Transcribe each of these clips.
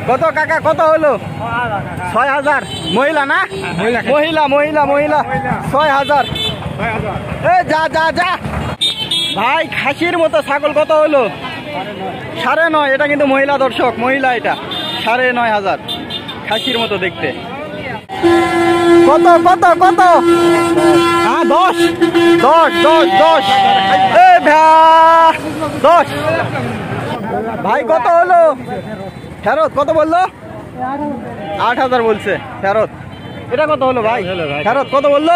কত কাকা কত হলো? 6000। মহিলা না? মহিলা মহিলা মহিলা 6000। যা যা যা ভাই, খাসির মতো ছাগল কত হলো? 9.5। এটা কিন্তু মহিলা দর্শক, মহিলা এটা 9.5 খাসির মতো দেখতে। কত কত কত? হ্যাঁ 10 10 10 10 10 ভাই কত হলো? ফেরত কত বললো? 8000 বলছে ফেরত। এটা কত হলো ভাই? ফেরত কত বললো?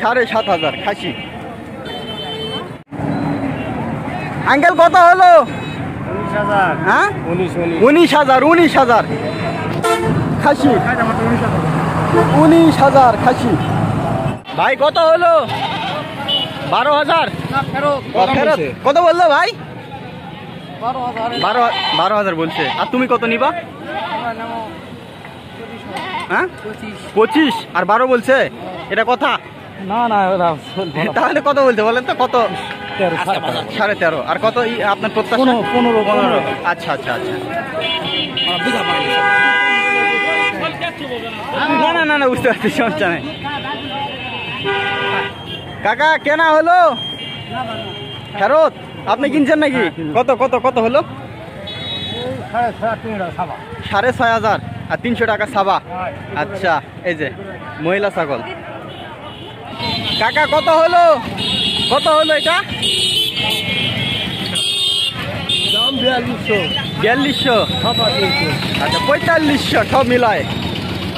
7.5 খাসি। আঙ্কেল কত হলো? 19,000। হ্যাঁ 19,000 খাসি। 19,000 খাসি। ভাই কত হলো? 12,000। ফেরত কত বললো ভাই? 12,000 বলছে। আর তুমি কত নিবা? হ্যাঁ 25 আর 12 বলছে। এটা কথা না না, তাহলে কত বলতে বলেন তো? কত? 13.5। আর কত আপনার প্রত্যাশা? 15। আচ্ছা আচ্ছা আচ্ছা। না না না না, বুঝতে পারছি, সমস্যা নেই। কাকা কেনা হলো? ফেরত? আপনি কিনছেন নাকি? কত কত কত হলো? 6,500 আর 300 টাকা সাবা। আচ্ছা, এই যে মহিলা ছাগল। কাকা কত হলো? কত হলো এটা? 4200। আচ্ছা 4500 সব মিলায়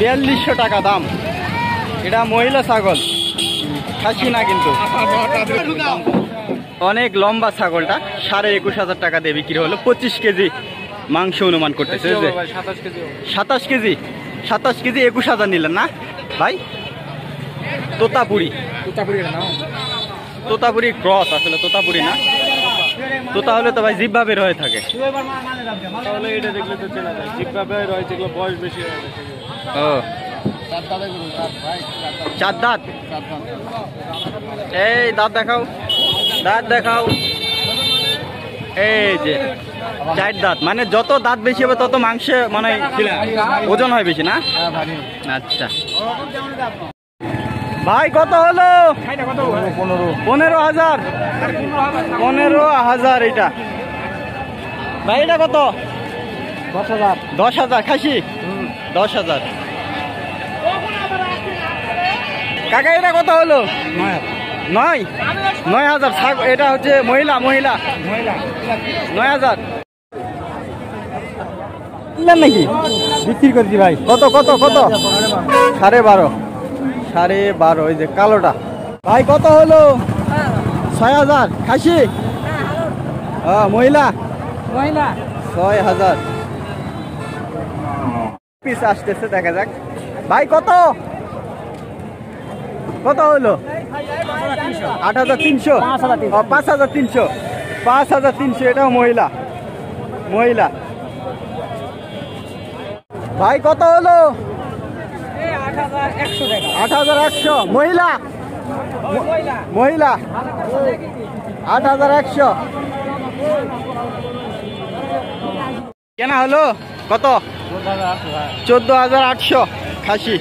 4200 টাকা দাম। এটা মহিলা ছাগল, খাসি না কিন্তু। অনেক লম্বা ছাগলটা। 21,500 টাকা দিয়ে বিক্রি হলো। 25 কেজি মাংস অনুমান করতেছে। 27 কেজি 21,000 নিলেন না ভাই? তোতাপুরি ক্রস, আসলে তোতাপুরি না। তোতা হলে তো ভাই জিহ্বা বের হয়ে থাকে। তাহলে এটা দেখলে তো চেনা যায়, জিহ্বা বের হয়, যেগুলো বয়স বেশি হয়ে গেছে। ও 4 দাঁত। এই দাঁত দেখাও, দাঁত দেখাও। এই যে 4 দাঁত, মানে যত দাঁত বেশি হবে তত মাংসে মানে ওজন হয় বেশি না? আচ্ছা ভাই কত হলো? 15,000। 15,000 এটা ভাই। এটা কত? 10,000 খাসি। 10,000। কাকা এটা কত হলো? 9,000। এটা হচ্ছে মহিলা 9,000 নাকি বিক্রি করছি ভাই? কত কত কত? 12.5। এই যে কালোটা ভাই কত হলো? 6,000 খাসি। মহিলা 6,000 পিস আসতেছে, দেখা যাক। ভাই কত কত হলো? 8,300। 5,300। 5,300। এটাও মহিলা ভাই কত হলো? 8,100 মহিলা 8,100 কেনা হলো। কত? 14,800 খাসি।